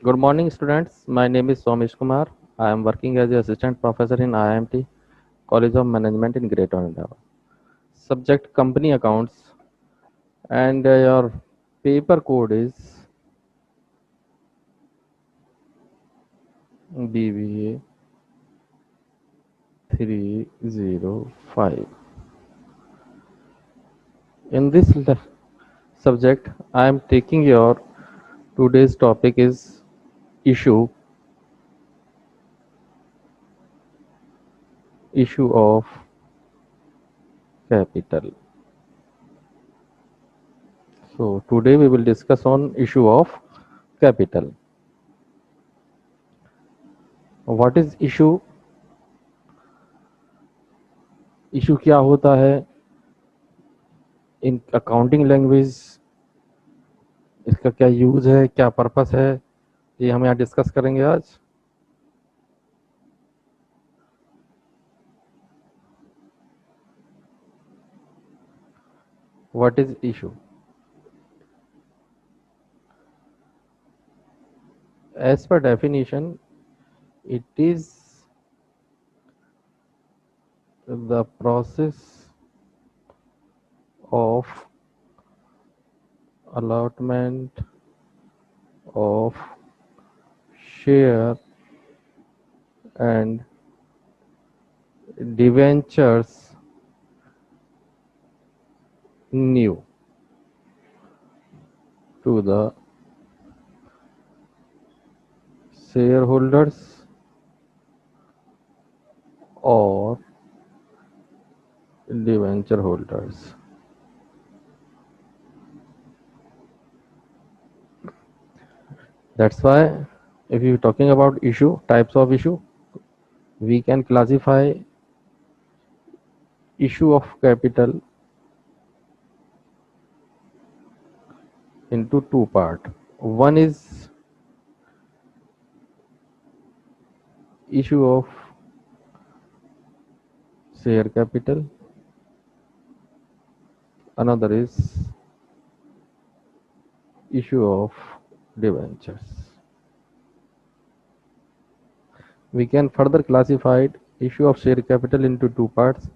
Good morning, students. My name is Somesh Kumar. I am working as an assistant professor in IIMT College of Management in Greater Noida. Subject company accounts, and your paper code is BBA 305. In this subject, I am taking your today's topic is issue of capital. So today we will discuss on issue of capital. What is issue? Issue क्या होता है in accounting language, इसका क्या use है, क्या purpose है, ये हम यहाँ डिस्कस करेंगे आज। What is issue? As per definition, it is the process of allotment of share and debentures new to the shareholders or debenture holders. That's why if you're talking about issue, types of issue, we can classify issue of capital into two part. One is issue of share capital, another is issue of debentures. We can further classify issue of share capital into two parts.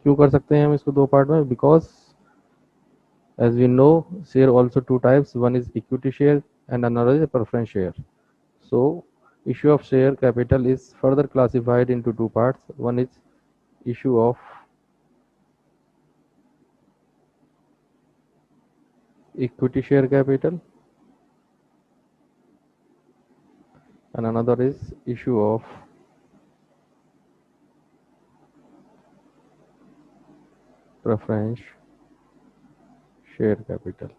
क्यों कर सकते हैं हम इसको दो part में? Because as we know, share also two types. One is equity share and another is preference share. So issue of share capital is further classified into two parts. One is issue of equity share capital and another is issue of preference share capital.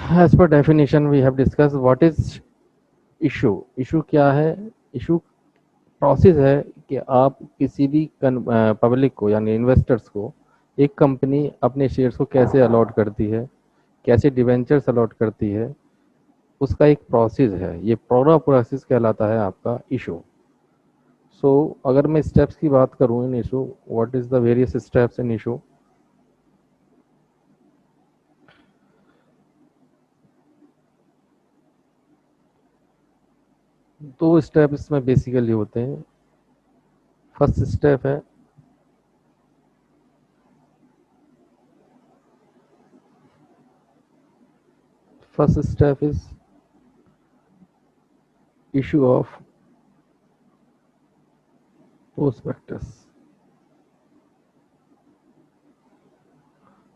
As per definition, we have discussed what is issue. issue क्या है? issue process है कि आप किसी भी public को यानी investors को एक कंपनी अपने शेयर्स को कैसे अलॉट करती है, कैसे डिवेंचर्स अलॉट करती है, उसका एक प्रोसेस है। ये पूरा प्रोसेस कहलाता है आपका इशू। सो अगर मैं स्टेप्स की बात करूं इन issue, what is the various steps in issue? दो स्टेप इसमें बेसिकली होते हैं। फर्स्ट स्टेप है first step is issue of prospectus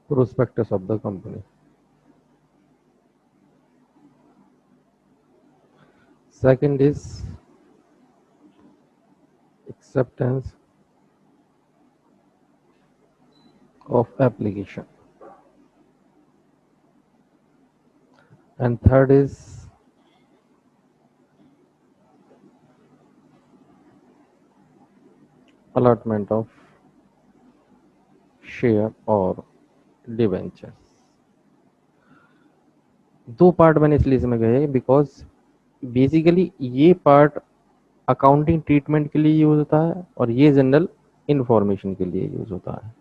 prospectus of the company. Second is acceptance of application. And third is allotment of share और debenture. दो part मैंने इसलिए इसमें गए बिकॉज बेसिकली ये पार्ट अकाउंटिंग ट्रीटमेंट के लिए यूज होता है और ये जनरल इंफॉर्मेशन के लिए यूज होता है।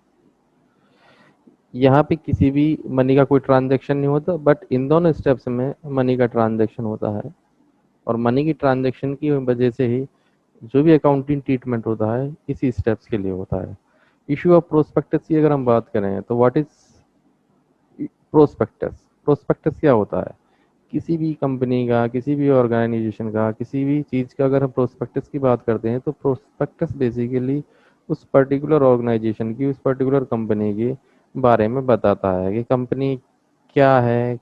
यहाँ पे किसी भी मनी का कोई ट्रांजैक्शन नहीं होता, बट इन दोनों स्टेप्स में मनी का ट्रांजैक्शन होता है। और मनी की ट्रांजैक्शन की वजह से ही जो भी अकाउंटिंग ट्रीटमेंट होता है इसी स्टेप्स के लिए होता है। इशू ऑफ प्रोस्पेक्टस की अगर हम बात करें तो व्हाट इज प्रोस्पेक्टस? प्रोस्पेक्टस क्या होता है? किसी भी कंपनी का, किसी भी ऑर्गेनाइजेशन का, किसी भी चीज़ का अगर हम प्रोस्पेक्टस की बात करते हैं तो प्रोस्पेक्टस बेसिकली उस पर्टिकुलर ऑर्गेनाइजेशन की, उस पर्टिकुलर कंपनी के बारे में बताता है कि कंपनी क्या है,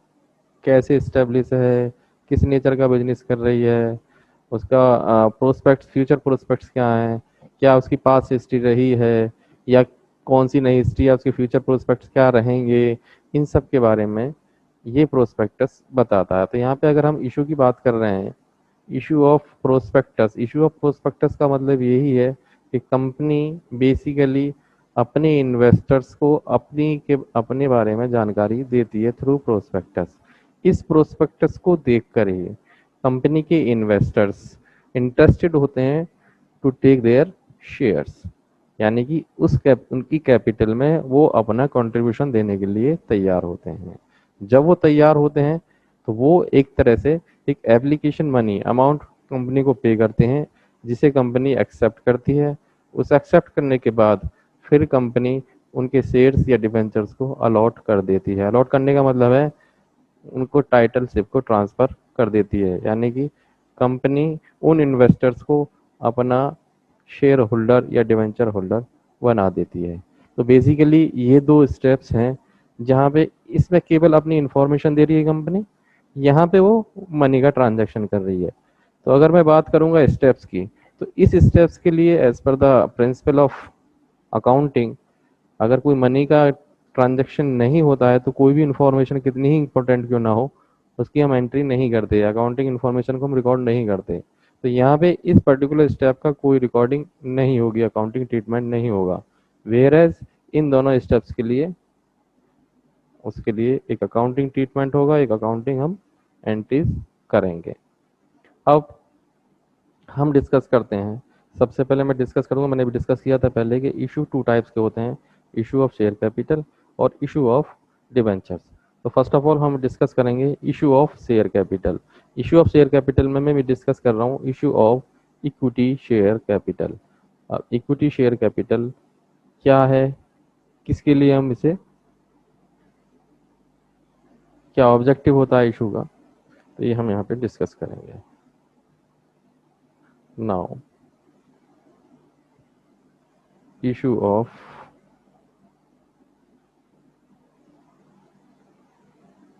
कैसे इस्टेब्लिश है, किस नेचर का बिजनेस कर रही है, उसका प्रोस्पेक्ट्स, फ्यूचर प्रोस्पेक्ट्स क्या हैं, क्या उसकी पास्ट हिस्ट्री रही है, या कौन सी नई हिस्ट्री या उसके फ्यूचर प्रोस्पेक्ट्स क्या रहेंगे, इन सब के बारे में ये प्रोस्पेक्टस बताता है। तो यहाँ पे अगर हम इशू की बात कर रहे हैं, issue of prospectus, issue of prospectus का मतलब यही है कि कंपनी बेसिकली अपने इन्वेस्टर्स को अपने बारे में जानकारी देती है थ्रू प्रोस्पेक्टस। इस प्रोस्पेक्टस को देखकर ही कंपनी के इन्वेस्टर्स इंटरेस्टेड होते हैं टू टेक देयर शेयर्स, यानी कि उनकी कैपिटल में वो अपना कंट्रीब्यूशन देने के लिए तैयार होते हैं। जब वो तैयार होते हैं तो वो एक तरह से एक एप्लीकेशन मनी अमाउंट कंपनी को पे करते हैं, जिसे कंपनी एक्सेप्ट करती है। उस एक्सेप्ट करने के बाद फिर कंपनी उनके शेयर्स या डिबेंचर्स को अलॉट कर देती है। अलॉट करने का मतलब है उनको टाइटलशिप को ट्रांसफ़र कर देती है, यानी कि कंपनी उन इन्वेस्टर्स को अपना शेयर होल्डर या डिवेंचर होल्डर बना देती है। तो बेसिकली ये दो स्टेप्स हैं जहाँ पे इसमें केवल अपनी इंफॉर्मेशन दे रही है कंपनी, यहाँ पे वो मनी का ट्रांजैक्शन कर रही है। तो अगर मैं बात करूँगा स्टेप्स की, तो इस स्टेप्स के लिए as per the principle of accounting, अगर कोई मनी का ट्रांजैक्शन नहीं होता है तो कोई भी इंफॉर्मेशन कितनी ही इंपॉर्टेंट क्यों ना हो उसकी हम एंट्री नहीं करते, अकाउंटिंग इन्फॉर्मेशन को हम रिकॉर्ड नहीं करते। तो यहाँ पे इस पर्टिकुलर स्टेप का कोई रिकॉर्डिंग नहीं होगी, अकाउंटिंग ट्रीटमेंट नहीं होगा। वेयर एज इन दोनों स्टेप्स के लिए उसके लिए एक अकाउंटिंग ट्रीटमेंट होगा, एक अकाउंटिंग हम एंट्रीज करेंगे। अब हम डिस्कस करते हैं। सबसे पहले मैं डिस्कस करूंगा, मैंने भी डिस्कस किया था पहले कि इशू टू टाइप्स के होते हैं, इशू ऑफ शेयर कैपिटल और इशू ऑफ डिबेंचर्स। तो फर्स्ट ऑफ ऑल हम डिस्कस करेंगे issue of share capital. Issue of share capital में मैं भी डिस्कस कर रहा हूँ issue of equity share capital. अब इक्विटी शेयर कैपिटल क्या है, किसके लिए हम इसे, क्या ऑब्जेक्टिव होता है इशू का, तो ये हम यहाँ पे डिस्कस करेंगे। Now issue of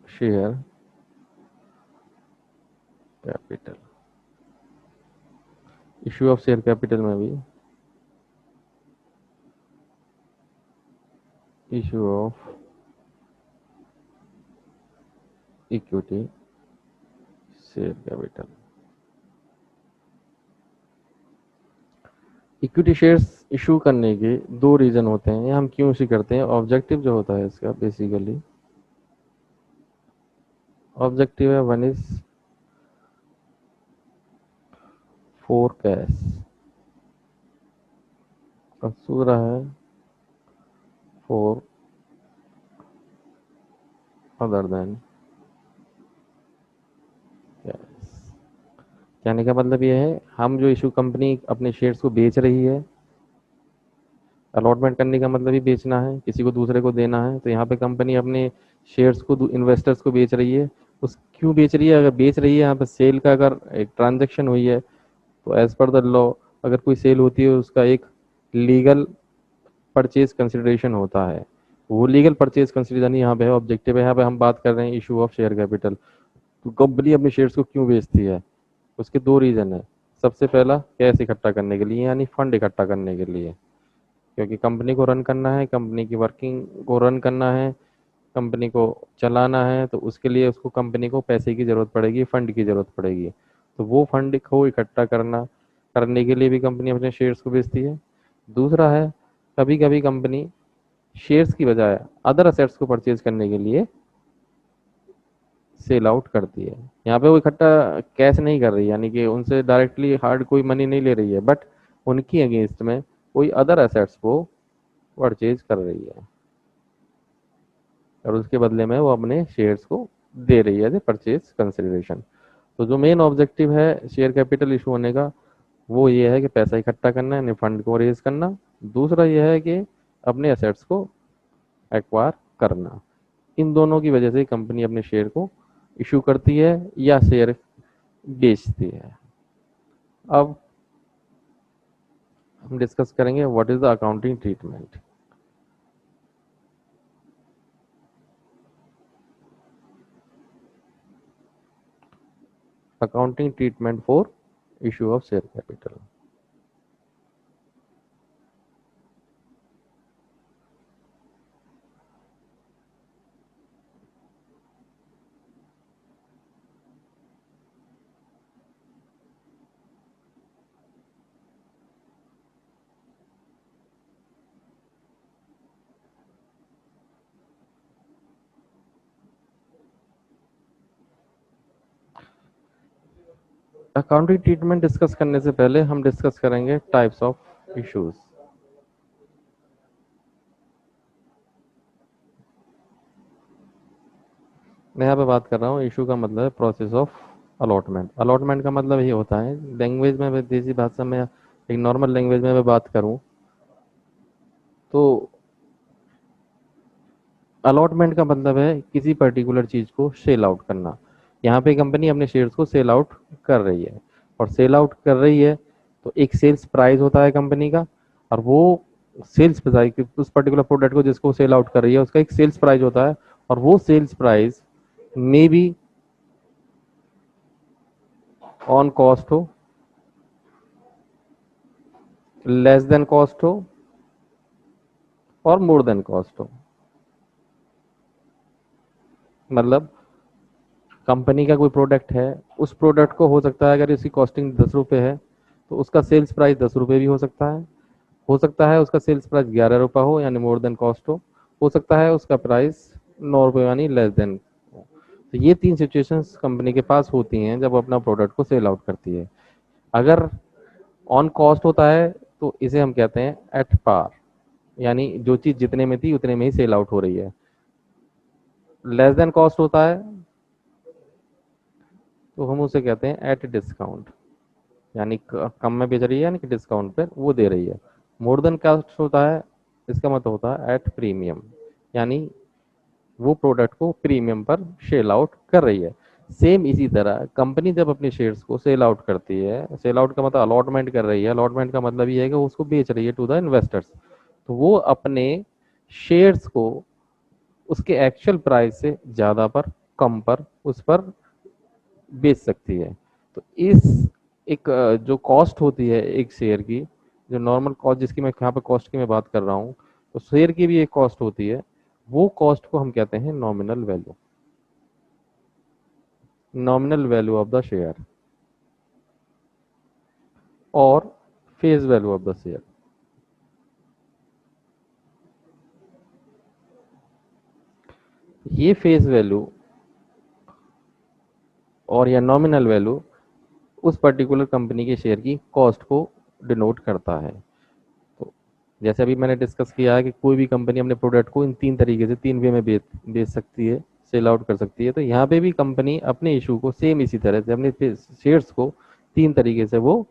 share capital. Issue of share capital में भी issue of equity share capital. Equity shares issue करने के दो रीज़न होते हैं, हम क्यों इशू करते हैं। ऑब्जेक्टिव जो होता है इसका बेसिकली, ऑब्जेक्टिव है वन इज फॉर कैश और दूसरा है फॉर अदर देन कैश। कहने का मतलब ये है हम जो इशू, कंपनी अपने शेयर्स को बेच रही है, अलॉटमेंट करने का मतलब ही बेचना है, किसी को दूसरे को देना है। तो यहाँ पे कंपनी अपने शेयर्स को इन्वेस्टर्स को बेच रही है। उस क्यों बेच रही है, अगर बेच रही है यहाँ पे सेल का अगर एक ट्रांजेक्शन हुई है तो एज पर द लॉ अगर कोई सेल होती है उसका एक लीगल परचेज कंसिडरेशन होता है। वो लीगल परचेज कंसिडरेशन यहाँ पे है, ऑब्जेक्टिव है। यहाँ पे हम बात कर रहे हैं इशू ऑफ शेयर कैपिटल। तो कंपनी अपने शेयर्स को क्यों बेचती है, उसके दो रीज़न है। सबसे पहला कैश इकट्ठा करने के लिए, यानी फंड इकट्ठा करने के लिए, क्योंकि कंपनी को रन करना है, कंपनी की वर्किंग को रन करना है, कंपनी को चलाना है, तो उसके लिए उसको कंपनी को पैसे की ज़रूरत पड़ेगी, फंड की ज़रूरत पड़ेगी। तो वो फंड को इकट्ठा करने के लिए भी कंपनी अपने शेयर्स को बेचती है। दूसरा है कभी कभी कंपनी शेयर्स की बजाय अदर असेट्स को परचेज करने के लिए सेल आउट करती है। यहाँ पे वो इकट्ठा कैश नहीं कर रही, यानी कि उनसे डायरेक्टली हार्ड कोई मनी नहीं ले रही है, बट उनकी अगेंस्ट में कोई अदर असेट्स को परचेज कर रही है। और उसके बदले में वो अपने शेयर्स को दे रही है एज ए परचेज कंसिडरेशन। तो जो मेन ऑब्जेक्टिव है शेयर कैपिटल इशू होने का, वो ये है कि पैसा इकट्ठा करना, यानी फंड को रेज करना। दूसरा ये है कि अपने एसेट्स को एक्वायर करना। इन दोनों की वजह से कंपनी अपने शेयर को इशू करती है या शेयर बेचती है। अब हम डिस्कस करेंगे what is the accounting treatment. Accounting treatment for issue of share capital. Accounting treatment discuss करने से पहले हम डिस्कस करेंगे टाइप्स ऑफ इश्यूज। मैं यहाँ पे बात कर रहा हूँ, इशू का मतलब है प्रोसेस ऑफ अलॉटमेंट। अलॉटमेंट का मतलब ये होता है, लैंग्वेज में, देसी भाषा में, एक नॉर्मल लैंग्वेज में मैं बात करूँ तो अलॉटमेंट का मतलब है किसी पर्टिकुलर चीज को सेल आउट करना। यहाँ पे कंपनी अपने शेयर्स को सेल आउट कर रही है, और सेल आउट कर रही है तो एक सेल्स प्राइस होता है कंपनी का, और वो सेल्स प्राइस उस पर्टिकुलर प्रोडक्ट को जिसको सेल आउट कर रही है उसका एक सेल्स प्राइस होता है, और वो sales price may be on cost हो, लेस देन कॉस्ट हो, और मोर देन कॉस्ट हो। मतलब कंपनी का कोई प्रोडक्ट है, उस प्रोडक्ट को हो सकता है अगर इसकी कॉस्टिंग 10 रुपये है तो उसका सेल्स प्राइस 10 रुपये भी हो सकता है उसका सेल्स प्राइस 11 रुपये हो यानी मोर देन कॉस्ट हो सकता है उसका प्राइस 9 रुपये यानी लेस देन। तो ये तीन सिचुएशंस कंपनी के पास होती हैं जब वो अपना प्रोडक्ट को सेल आउट करती है। अगर ऑन कॉस्ट होता है तो इसे हम कहते हैं एट पार, यानी जो चीज़ जितने में थी उतने में ही सेल आउट हो रही है। लेस देन कॉस्ट होता है तो हम उसे कहते हैं एट डिस्काउंट, यानी कम में बेच रही है यानी कि डिस्काउंट पे वो दे रही है। मोर देन कॉस्ट होता है, इसका मतलब होता है एट प्रीमियम, यानी वो प्रोडक्ट को प्रीमियम पर सेल आउट कर रही है। सेम इसी तरह कंपनी जब अपने शेयर्स को सेल आउट करती है, सेल आउट का मतलब अलॉटमेंट कर रही है, अलॉटमेंट का मतलब ये है कि वो उसको बेच रही है टू द इन्वेस्टर्स, तो वो अपने शेयर्स को उसके एक्चुअल प्राइस से ज़्यादा पर, कम पर, उस पर बेच सकती है। तो इस एक जो कॉस्ट होती है एक शेयर की, जो नॉर्मल कॉस्ट जिसकी मैं यहाँ पे कॉस्ट की मैं बात कर रहा हूँ, तो शेयर की भी एक कॉस्ट होती है, वो कॉस्ट को हम कहते हैं nominal value, nominal value of the share, और face value of the share. ये फेस वैल्यू और या नॉमिनल वैल्यू उस पर्टिकुलर कंपनी के शेयर की कॉस्ट को डिनोट करता है। तो जैसे अभी मैंने डिस्कस किया है कि कोई भी कंपनी अपने प्रोडक्ट को इन तीन तरीके से, तीन वे में बेच सकती है, सेल आउट कर सकती है। तो यहाँ पे भी कंपनी अपने इशू को सेम इसी तरह से अपने शेयर्स को तीन तरीके से वो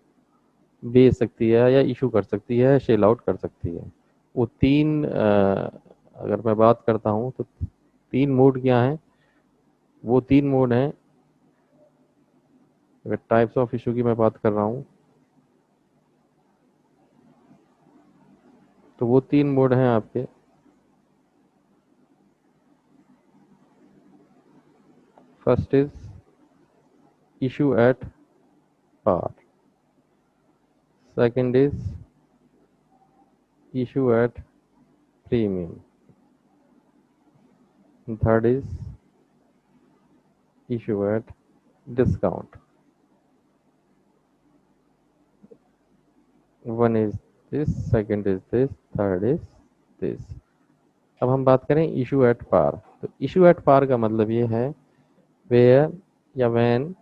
बेच सकती है या इशू कर सकती है, सेल आउट कर सकती है। वो तीन अगर मैं बात करता हूँ तो तीन मोड क्या हैं, वो तीन मोड हैं। अगर टाइप्स ऑफ इशू की मैं बात कर रहा हूँ तो वो तीन मोड हैं आपके। First is issue at par, second is issue at premium, and third is issue at discount. One is this, second is this, third is this। अब हम बात करें इशू एट पार। तो इशू एट पार का मतलब ये है वेयर या when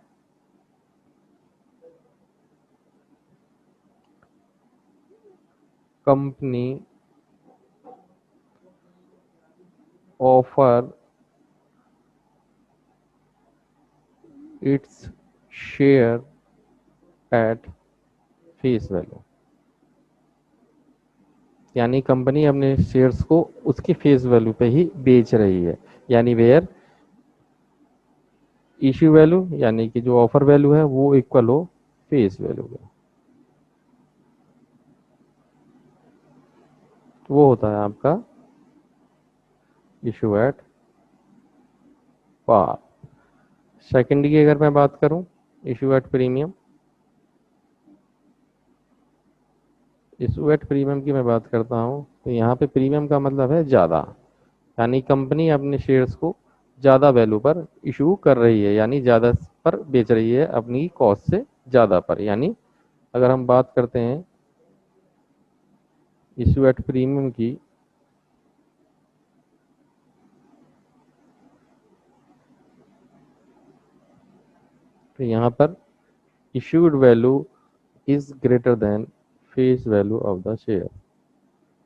company offer its share at face value, यानी कंपनी अपने शेयर्स को उसकी फेस वैल्यू पे ही बेच रही है, यानी वेयर इश्यू वैल्यू यानी कि जो ऑफर वैल्यू है वो इक्वल हो फेस वैल्यू के। तो वो होता है आपका इशू एट पार। सेकंड की अगर मैं बात करूं, issue at premium, issue at premium की मैं बात करता हूं तो यहाँ पे प्रीमियम का मतलब है ज़्यादा, यानी कंपनी अपने शेयर्स को ज़्यादा वैल्यू पर इशू कर रही है, यानी ज़्यादा पर बेच रही है अपनी कॉस्ट से ज़्यादा पर। यानी अगर हम बात करते हैं इशू एट प्रीमियम की, तो यहाँ पर issued value is greater than face value of the share,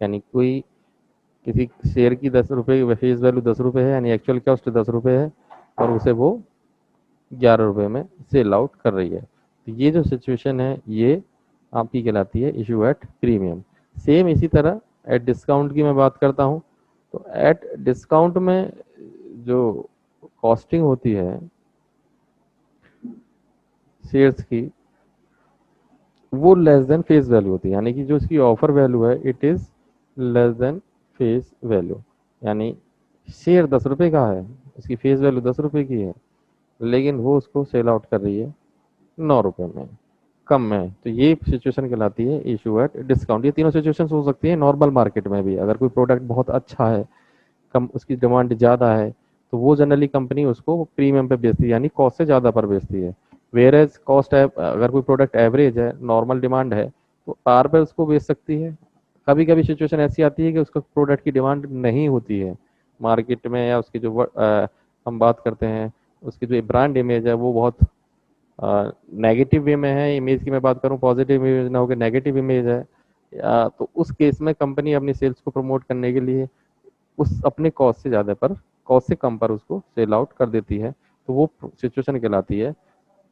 यानी कोई किसी शेयर की 10 रुपये फेस वैल्यू 10 रुपये है, यानी एक्चुअल कॉस्ट 10 रुपये है, और उसे वो 11 रुपये में सेल आउट कर रही है। तो ये जो सिचुएशन है ये आपकी कहलाती है इशू एट प्रीमियम। सेम इसी तरह एट डिस्काउंट की मैं बात करता हूँ, तो एट डिस्काउंट में जो कॉस्टिंग होती है शेयर्स की वो लेस देन फेस वैल्यू होती है, यानी कि जो इसकी ऑफर वैल्यू है it is less than face value, यानी शेयर 10 रुपये का है, उसकी फेस वैल्यू 10 रुपये की है, लेकिन वो उसको सेल आउट कर रही है 9 रुपये में, कम में। तो ये सिचुएशन कहलाती है इशू एट डिस्काउंट। ये तीनों सिचुएशन हो सकती है नॉर्मल मार्केट में भी, अगर कोई प्रोडक्ट बहुत अच्छा है, कम उसकी डिमांड ज़्यादा है, तो वो जनरली कंपनी उसको प्रीमियम पे बेचती है, यानी कॉस्ट से ज़्यादा पर बेचती है। वेयर एज कॉस्ट है, अगर कोई प्रोडक्ट एवरेज है, नॉर्मल डिमांड है, तो पार पे उसको बेच सकती है। कभी कभी सिचुएशन ऐसी आती है कि उसको प्रोडक्ट की डिमांड नहीं होती है मार्केट में, या उसकी जो हम बात करते हैं उसकी जो ब्रांड इमेज है वो बहुत नेगेटिव वे में है। इमेज की मैं बात करूं, पॉजिटिव इमेज ना होकर नेगेटिव इमेज है, तो उस केस में कंपनी अपनी सेल्स को प्रमोट करने के लिए उस अपने कॉस्ट से ज़्यादा पर, कॉस्ट से कम पर उसको सेल आउट कर देती है, तो वो सिचुएशन कहलाती है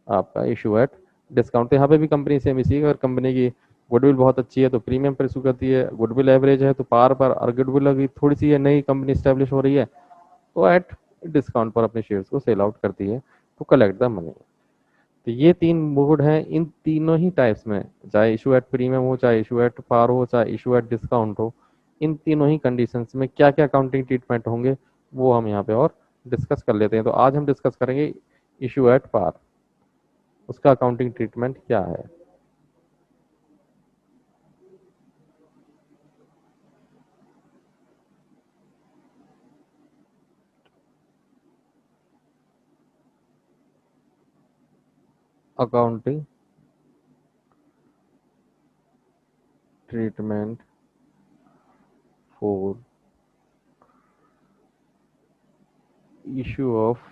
आपका इशू एट डिस्काउंट। तो यहाँ पे भी कंपनी सेम इसी, अगर कंपनी की गुडविल बहुत अच्छी है तो प्रीमियम पर इशू करती है, गुडविल एवरेज है तो पार पर, और गुडविल अभी थोड़ी सी है नई कंपनी स्टैब्लिश हो रही है तो एट डिस्काउंट पर अपने शेयर्स को सेल आउट करती है तो कलेक्ट द मनी। तो ये तीन मोड हैं, इन तीनों ही टाइप्स में, चाहे इशू एट प्रीमियम हो, चाहे इशू एट पार हो, चाहे इशू एट डिस्काउंट हो, इन तीनों ही कंडीशंस में क्या क्या अकाउंटिंग ट्रीटमेंट होंगे वो हम यहाँ पे और डिस्कस कर लेते हैं। तो आज हम डिस्कस करेंगे इशू एट पार, उसका अकाउंटिंग ट्रीटमेंट क्या है। Accounting treatment for issue of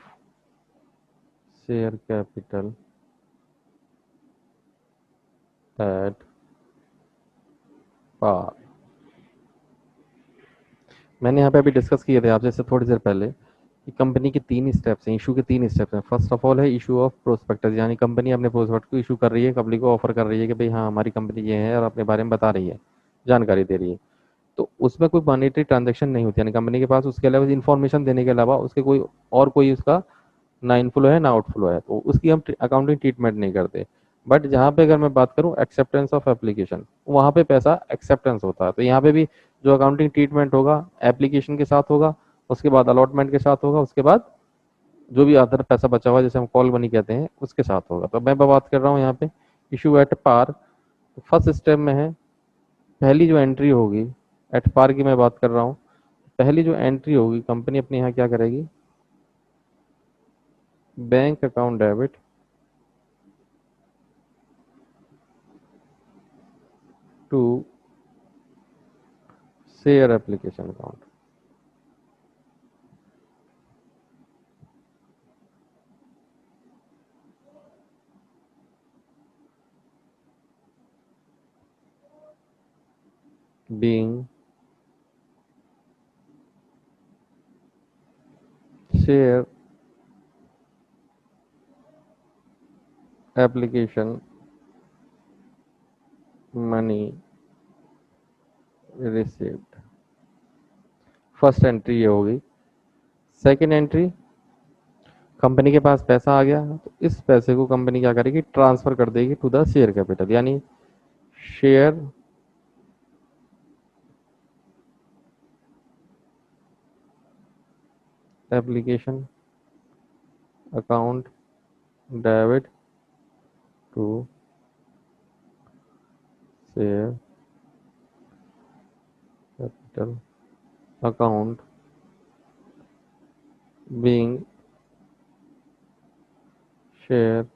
share capital at par. मैंने यहाँ पे अभी डिस्कस किए थे आपसे इससे थोड़ी देर पहले कि कंपनी के तीन स्टेप्स हैं, इशू के तीन स्टेप्स हैं। फर्स्ट ऑफ ऑल है इशू ऑफ प्रोस्पेक्टस, यानी कंपनी अपने प्रोस्पेक्ट को इशू कर रही है, पब्लिक को ऑफर कर रही है कि भाई हाँ हमारी कंपनी ये है, और अपने बारे में बता रही है, जानकारी दे रही है। तो उसमें कोई मॉनेटरी ट्रांजेक्शन नहीं होती, यानी कंपनी के पास उसके अलावा इन्फॉर्मेशन देने के अलावा उसके कोई और कोई उसका ना इनफ्लो है ना आउटफ्लो है, तो उसकी हम अकाउंटिंग ट्रीटमेंट नहीं करते। बट जहाँ पे अगर मैं बात करूँ एक्सेप्टेंस ऑफ एप्लीकेशन, वहाँ पे पैसा एक्सेप्टेंस होता है, तो यहाँ पे भी जो अकाउंटिंग ट्रीटमेंट होगा एप्लीकेशन के साथ होगा, उसके बाद अलॉटमेंट के साथ होगा, उसके बाद जो भी अदर पैसा बचा हुआ जैसे हम कॉल मनी कहते हैं उसके साथ होगा। तो मैं बात कर रहा हूँ यहाँ पे issue at par. First step में है, पहली जो एंट्री होगी एट पार की मैं बात कर रहा हूँ, पहली जो एंट्री होगी कंपनी अपने यहाँ क्या करेगी, bank account debit to share application account. being share application money received, first entry ये होगी। सेकंड एंट्री, कंपनी के पास पैसा आ गया तो इस पैसे को कंपनी क्या करेगी, ट्रांसफर कर देगी टू द शेयर कैपिटल, यानी share application account debit to share capital account being share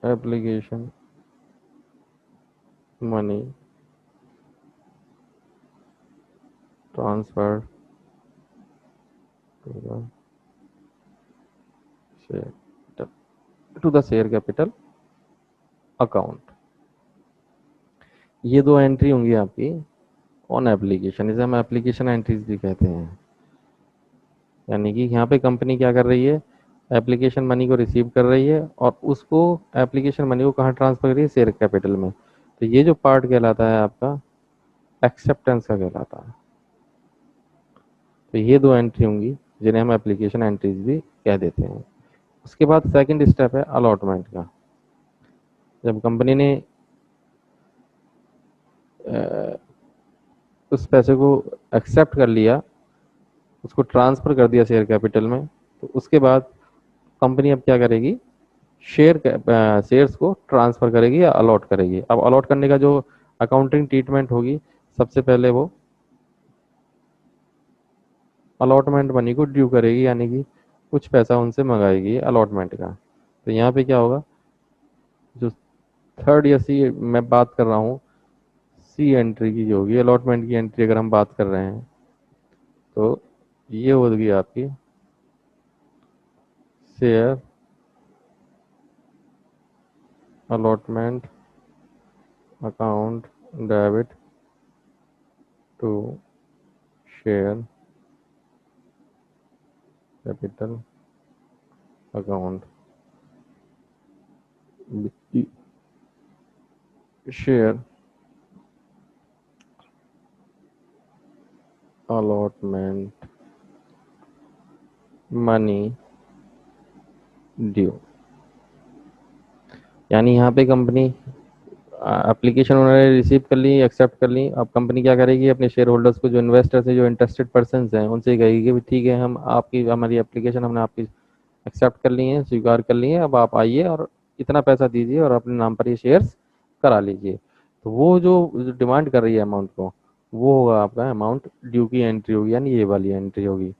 application money transfer to the share to the share capital account. ये दो एंट्री होंगी आपकी ऑन एप्लीकेशन, इसे हम एप्लीकेशन एंट्रीज भी कहते हैं। यानी कि यहाँ पे कंपनी क्या कर रही है, एप्लीकेशन मनी को रिसीव कर रही है और उसको एप्लीकेशन मनी को कहाँ ट्रांसफर कर रही है, शेयर कैपिटल में। तो ये जो पार्ट कहलाता है आपका एक्सेप्टेंस का कहलाता है। तो ये दो एंट्री होंगी जिन्हें हम एप्लीकेशन एंट्रीज भी कह देते हैं। उसके बाद सेकंड स्टेप है अलॉटमेंट का। जब कंपनी ने उस पैसे को एक्सेप्ट कर लिया, उसको ट्रांसफर कर दिया शेयर कैपिटल में, तो उसके बाद कंपनी अब क्या करेगी, शेयर्स को ट्रांसफर करेगी या अलॉट करेगी। अब अलॉट करने का जो अकाउंटिंग ट्रीटमेंट होगी, सबसे पहले वो अलॉटमेंट मनी को ड्यू करेगी, यानी कि कुछ पैसा उनसे मंगाएगी अलॉटमेंट का। तो यहाँ पे क्या होगा, जो थर्ड या सी मैं बात कर रहा हूँ, सी एंट्री की जो होगी अलॉटमेंट की एंट्री अगर हम बात कर रहे हैं, तो ये होगी आपकी share allotment account debit to share capital account share allotment money due. यानी यहाँ पे कंपनी एप्लीकेशन उन्होंने रिसीव कर ली, एक्सेप्ट कर ली। अब कंपनी क्या करेगी, अपने शेयर होल्डर्स को, जो इन्वेस्टर्स हैं, जो इंटरेस्टेड पर्सन हैं, उनसे कहेगी कि ठीक है, हम आपकी हमारी एप्लीकेशन हमने आपकी एक्सेप्ट कर ली है, स्वीकार कर ली है, अब आप आइए और इतना पैसा दीजिए और अपने नाम पर ये शेयर्स करा लीजिए। तो वो जो डिमांड कर रही है अमाउंट को, वो होगा आपका अमाउंट ड्यू की एंट्री होगी, यानी ये वाली एंट्री होगी।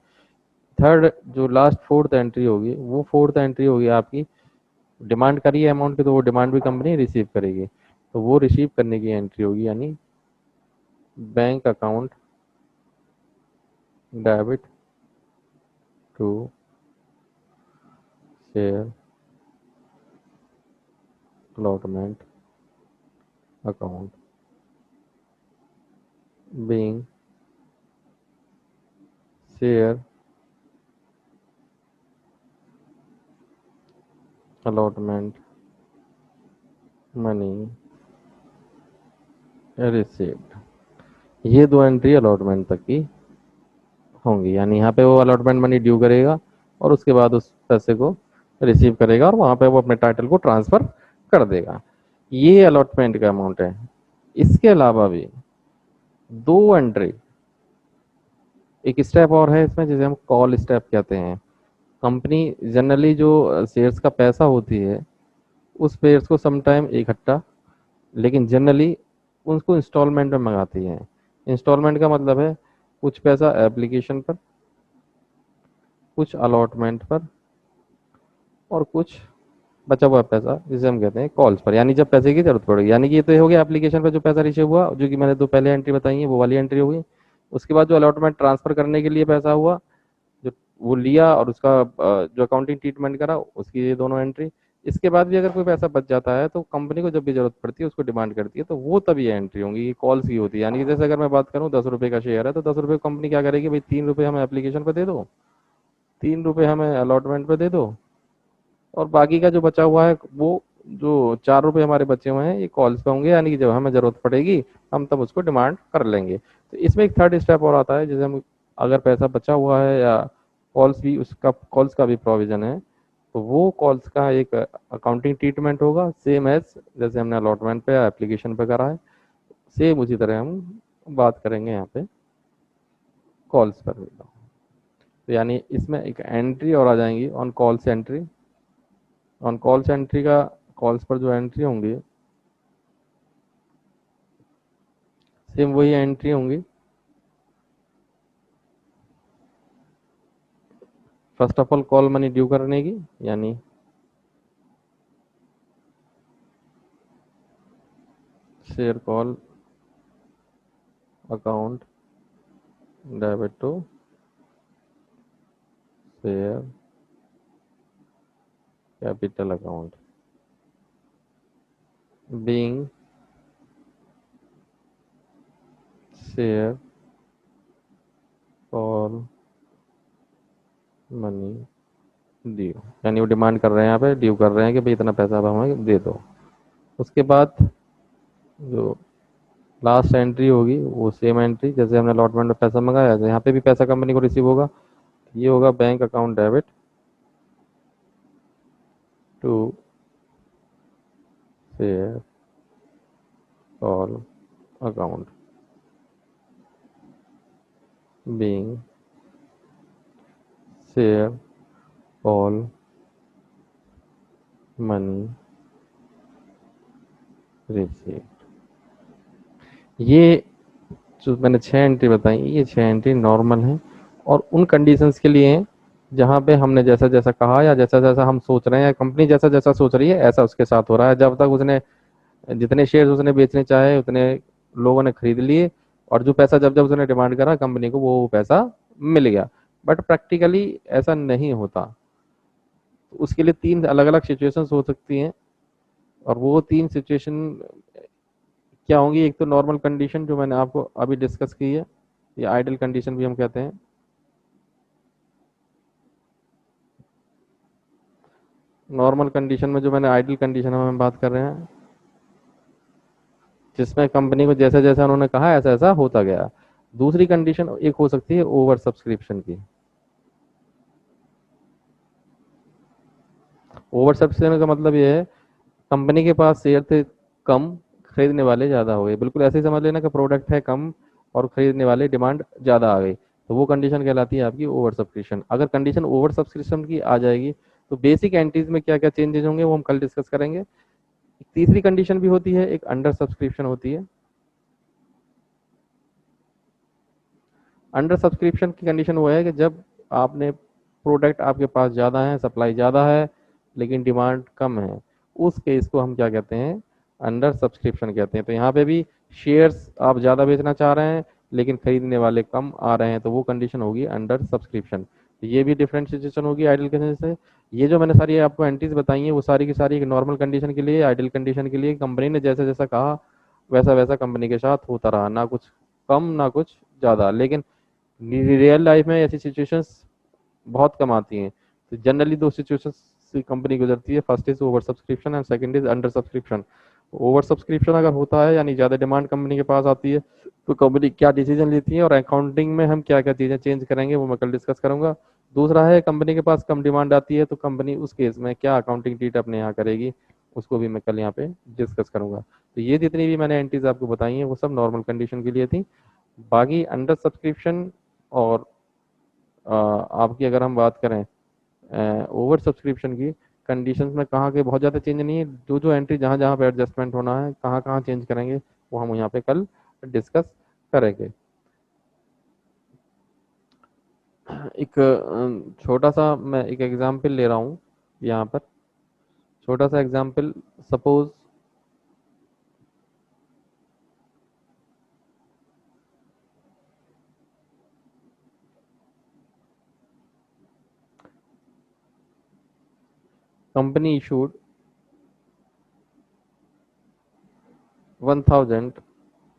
थर्ड जो लास्ट फोर्थ एंट्री होगी, वो फोर्थ एंट्री होगी आपकी, डिमांड करी है अमाउंट की तो वो डिमांड भी कंपनी रिसीव करेगी, तो वो रिसीव करने की एंट्री होगी, यानी bank account debit to share allotment account being share allotment money received. ये दो एंट्री अलॉटमेंट तक की होंगी, यानी यहाँ पे वो अलॉटमेंट मनी ड्यू करेगा और उसके बाद उस पैसे को रिसीव करेगा और वहाँ पे वो अपने टाइटल को ट्रांसफर कर देगा। ये अलॉटमेंट का अमाउंट है। इसके अलावा भी दो एंट्री, एक स्टेप और है इसमें जिसे हम कॉल स्टेप कहते हैं। कंपनी जनरली जो शेयर्स का पैसा होती है, उस शेयर्स को समटाइम इकट्ठा, लेकिन जनरली उसको इंस्टॉलमेंट में मंगाती है। इंस्टॉलमेंट का मतलब है कुछ पैसा एप्लीकेशन पर, कुछ अलॉटमेंट पर और कुछ बचा हुआ पैसा जिसे हम कहते हैं कॉल्स पर, यानी जब पैसे की जरूरत पड़ेगी। यानी कि ये तो हो गया एप्लीकेशन पर जो पैसा रिसीव हुआ, जो कि मैंने दो पहले एंट्री बताई है वो वाली एंट्री हो गई। उसके बाद जो अलॉटमेंट ट्रांसफर करने के लिए पैसा हुआ, जो वो लिया और उसका जो अकाउंटिंग ट्रीटमेंट करा, उसकी ये दोनों एंट्री। इसके बाद भी अगर कोई पैसा बच जाता है तो कंपनी को जब भी जरूरत पड़ती है उसको डिमांड करती है, तो वो तभी ये एंट्री होंगी, ये कॉल्स की होती है। यानी कि जैसे अगर मैं बात करूँ 10 रुपये का शेयर है, तो 10 रुपये कंपनी क्या करेगी, भाई 3 रुपये हमें एप्लीकेशन पर दे दो, ₹3 हमें अलॉटमेंट पे दे दो, और बाकी का जो बचा हुआ है वो जो ₹4 हमारे बचे हुए हैं ये कॉल्स पे होंगे, यानी कि जब हमें ज़रूरत पड़ेगी हम तब उसको डिमांड कर लेंगे। तो इसमें एक थर्ड स्टेप और आता है, जैसे हम अगर पैसा बचा हुआ है या कॉल्स भी, उसका कॉल्स का भी प्रोविज़न है, तो वो कॉल्स का एक अकाउंटिंग ट्रीटमेंट होगा, सेम एज़ जैसे हमने अलॉटमेंट पे या एप्लीकेशन पे करा है, सेम उसी तरह हम बात करेंगे यहाँ पे कॉल्स पर भी। तो यानी इसमें एक एंट्री और आ जाएंगी on calls entry. On calls entry का, कॉल्स पर जो एंट्री होंगी सेम वही एंट्री होंगी। First of all call money due करने की, यानी share call account debit to share capital account being share call money due, यानी वो डिमांड कर रहे हैं, यहाँ पे ड्यू कर रहे हैं कि भाई इतना पैसा आप हमें दे दो। उसके बाद जो लास्ट एंट्री होगी वो सेम एंट्री, जैसे हमने अलॉटमेंट में पैसा मंगाया तो यहाँ पे भी पैसा कंपनी को रिसीव होगा। ये होगा bank account debit to share call account being share call money receive. ये जो मैंने 6 एंट्री बताई, ये 6 एंट्री नॉर्मल हैं और उन कंडीशंस के लिए हैं जहाँ पे हमने जैसा जैसा कहा या जैसा जैसा हम सोच रहे हैं या कंपनी जैसा जैसा सोच रही है ऐसा उसके साथ हो रहा है। जब तक उसने जितने शेयर्स उसने बेचने चाहे उतने लोगों ने खरीद लिए, और जो पैसा जब जब उसने डिमांड करा कंपनी को वो पैसा मिल गया। बट प्रैक्टिकली ऐसा नहीं होता। उसके लिए 3 अलग अलग सिचुएशंस हो सकती हैं, और वो 3 सिचुएशन क्या होंगी? एक तो नॉर्मल कंडीशन जो मैंने आपको अभी डिस्कस की है, या आइडल कंडीशन भी हम कहते हैं। नॉर्मल कंडीशन में, जो मैंने आइडल कंडीशन में हम बात कर रहे हैं, जिसमें कंपनी को जैसा जैसा उन्होंने कहा ऐसा ऐसा होता गया। दूसरी कंडीशन एक हो सकती है ओवर सब्सक्रिप्शन की। ओवर सब्सक्रिप्शन का मतलब ये है, कंपनी के पास शेयर थे कम, खरीदने वाले ज़्यादा हो गए। बिल्कुल ऐसे ही समझ लेना कि प्रोडक्ट है कम और खरीदने वाले डिमांड ज़्यादा आ गई, तो वो कंडीशन कहलाती है आपकी ओवर सब्सक्रिप्शन। अगर कंडीशन ओवर सब्सक्रिप्शन की आ जाएगी तो बेसिक एंट्रीज में क्या क्या चेंजेस होंगे वो हम कल डिस्कस करेंगे। तीसरी कंडीशन भी होती है, एक अंडर सब्सक्रिप्शन होती है। अंडर सब्सक्रिप्शन की कंडीशन वो है कि जब आपने प्रोडक्ट आपके पास ज़्यादा है, सप्लाई ज़्यादा है, लेकिन डिमांड कम है, उस केस को हम क्या कहते हैं? अंडर सब्सक्रिप्शन कहते हैं। तो यहाँ पे भी शेयर्स आप ज़्यादा बेचना चाह रहे हैं लेकिन खरीदने वाले कम आ रहे हैं, तो वो कंडीशन होगी अंडर सब्सक्रिप्शन। तो ये भी डिफरेंट सिचुएशन होगी आइडल कंडीशन से। ये जो मैंने सारी आपको एंट्रीज बताई हैं वो सारी की सारी एक नॉर्मल कंडीशन के लिए, आइडल कंडीशन के लिए कंपनी ने जैसा जैसा कहा वैसा वैसा कंपनी के साथ होता रहा, ना कुछ कम ना कुछ ज़्यादा। लेकिन रियल लाइफ में ऐसी सिचुएशंस बहुत कम आती हैं। तो जनरली 2 सिचुएशंस से कंपनी गुजरती है, first is over subscription and second is under subscription. Over subscription अगर होता है यानी ज़्यादा डिमांड कंपनी के पास आती है, तो कंपनी क्या डिसीजन लेती है और अकाउंटिंग में हम क्या क्या चीज़ें चेंज करेंगे वो मैं कल डिस्कस करूंगा। दूसरा है, कंपनी के पास कम डिमांड आती है तो कंपनी उस केस में क्या अकाउंटिंग ट्रीट अपने यहाँ करेगी, उसको भी मैं कल यहाँ पे डिस्कस करूंगा। तो ये जितनी भी मैंने एंट्रीज आपको बताई हैं वो सब नॉर्मल कंडीशन के लिए थी। बाकी अंडर सब्सक्रिप्शन और आपकी अगर हम बात करें ओवर सब्सक्रिप्शन की कंडीशंस में कहाँ के बहुत ज़्यादा चेंज नहीं है। जो जो एंट्री जहाँ जहाँ पे एडजस्टमेंट होना है, कहाँ कहाँ चेंज करेंगे, वो हम यहाँ पे कल डिस्कस करेंगे। एक छोटा सा मैं एक एग्जांपल ले रहा हूँ यहाँ पर। छोटा सा example, suppose company issued 1000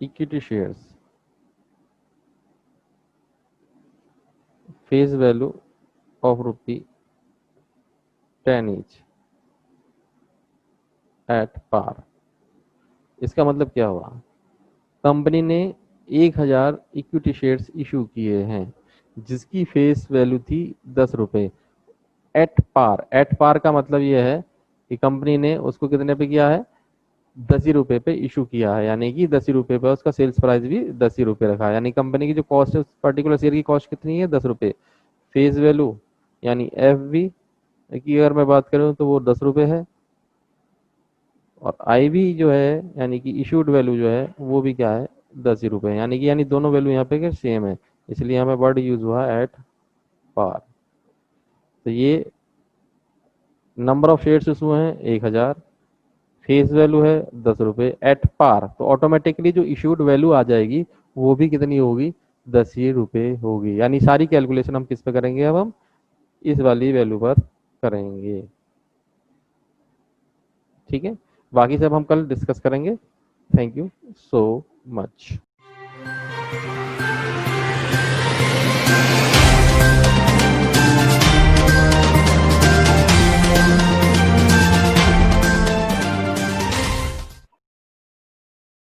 equity shares, face value of ₹10 each at par. इसका मतलब क्या हुआ, कंपनी ने 1000 इक्विटी शेयर्स इशू किए हैं जिसकी फेस वैल्यू थी ₹10। एट पार का मतलब यह है कि कंपनी ने उसको कितने पे किया है, ₹10 पे इशू किया है, यानी कि ₹10 पे उसका सेल्स प्राइस भी ₹10 रखा है, यानी कंपनी की जो कॉस्ट है उस पर्टिकुलर शेयर की कॉस्ट कितनी है, ₹10। फेस वैल्यू यानी एफ वी की अगर मैं बात करूं तो वो ₹10 है, और आई वी जो है यानी कि इशूड वैल्यू जो है वो भी क्या है, ₹10, यानी दोनों वैल्यू यहाँ पे सेम है, इसलिए यहाँ पे वर्ड यूज हुआ एट पार। तो ये नंबर ऑफ शेयर्स इशू हैं 1000, फेस वैल्यू है ₹10 एट पार, तो ऑटोमेटिकली जो इशूड वैल्यू आ जाएगी वो भी कितनी होगी, ₹10 होगी। यानी सारी कैलकुलेशन हम किस पे करेंगे, अब हम इस वाली वैल्यू पर करेंगे। ठीक है, बाकी सब हम कल डिस्कस करेंगे। Thank you so much.